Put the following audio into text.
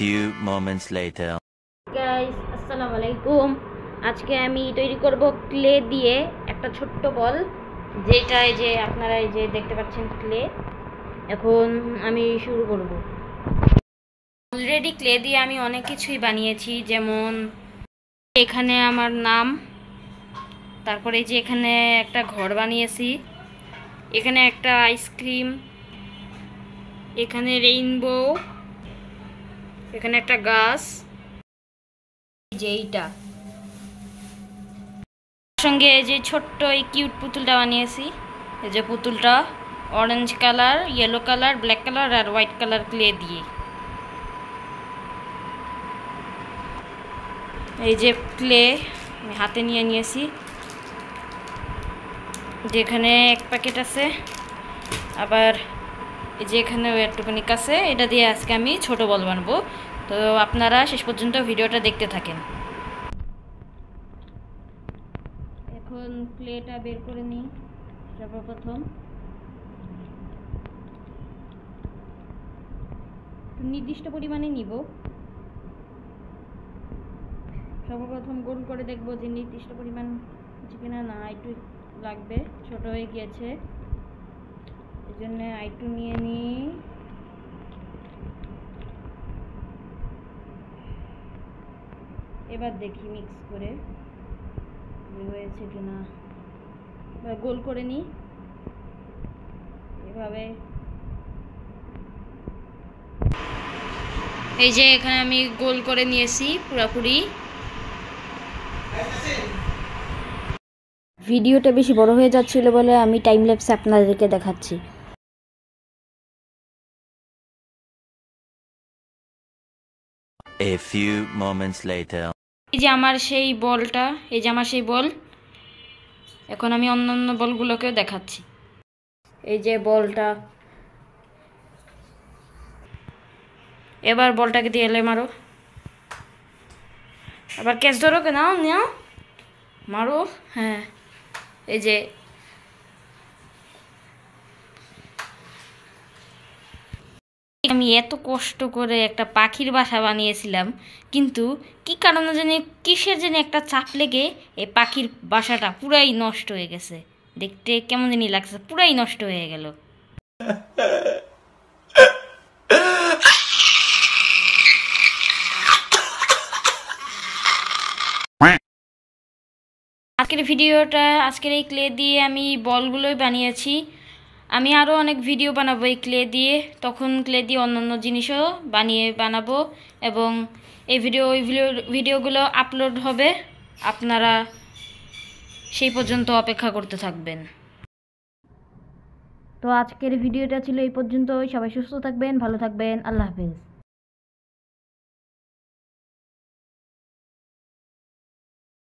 few moments later. Guys আসসালামু আলাইকুম। আজকে আমি তৈরি করব ক্লে দিয়ে একটা ছোট্ট বল, যেটা এই যে আপনারা এই যে দেখতে পাচ্ছেন ক্লে। এখন আমি শুরু করব। অলরেডি ক্লে দিয়ে আমি অনেক কিছুই বানিয়েছি, যেমন এখানে আমার নাম, তারপরে এই যে এখানে একটা ঘর বানিয়েছি, এখানে একটা আইসক্রিম, এখানে রেইনবো, এখানে একটা গাছ, যে এইটা সঙ্গে এই যে ছোট্ট এই কিউট পুতুলটা বানিয়েছি। এই যে পুতুলটা orange colour, yellow colour, black colour আর হোয়াইট কালার ক্লে দিয়ে। এই যে ক্লে আমি হাতে নিয়ে নিয়েছি, যেখানে এক প্যাকেট আছে, আবার এই যে এখানেও একটুখানি আছে। এটা দিয়ে আজকে আমি ছোট বল বানাবো। তো আপনারা শেষ পর্যন্ত ভিডিওটা দেখতে থাকেন। এখন ক্লেটা বের করে নিই। সর্বপ্রথম নির্দিষ্ট পরিমাণে নিব। সর্বপ্রথম গোল করে দেখব যে নির্দিষ্ট পরিমাণ আছে কিনা। না, একটু লাগবে, ছোট হয়ে গিয়েছে, এই জন্য আইটু নিয়ে নিই। এবার দেখি মিক্স করে হয়েছে কিনা। এবার গোল করে নিই এভাবে। এই যে এখানে আমি গোল করে নিয়েছি পুরোপুরি। ভিডিওটা বেশি বড় হয়ে যাচ্ছিল বলে আমি টাইম ল্যাপসে আপনাদেরকে দেখাচ্ছি। A few moments later. এই যে আমার সেই বলটা, এই যে আমার সেই বল। এখন আমি অন্যান্য বলগুলোকেও দেখাচ্ছি। এই যে বলটা, এবার বলটাকে দিয়ে এলে মারো। আবার ক্যাচ ধরো, কে নাও নাও, মারো। হ্যাঁ, এই যে আমি এত কষ্ট করে একটা পাখির বাসা বানিয়েছিলাম, কিন্তু কি কারণে জানি, কিসের জানি একটা চাপ লেগে এই পাখির বাসাটা পুরাই নষ্ট হয়ে গেছে। দেখতে কেমন জানি লাগছে, পুরাই নষ্ট হয়ে গেল। আজকের এই ক্লে দিয়ে আমি বলগুলোই বানিয়েছি। আমি আরও অনেক ভিডিও বানাবো এই ক্লে দিয়ে, তখন ক্লে দিয়ে অন্যান্য জিনিসও বানাবো, এবং এই ভিডিওগুলো আপলোড হবে। আপনারা সেই পর্যন্ত অপেক্ষা করতে থাকবেন। তো আজকের ভিডিওটা ছিল এই পর্যন্তই। সবাই সুস্থ থাকবেন, ভালো থাকবেন, আল্লাহ হাফেজ।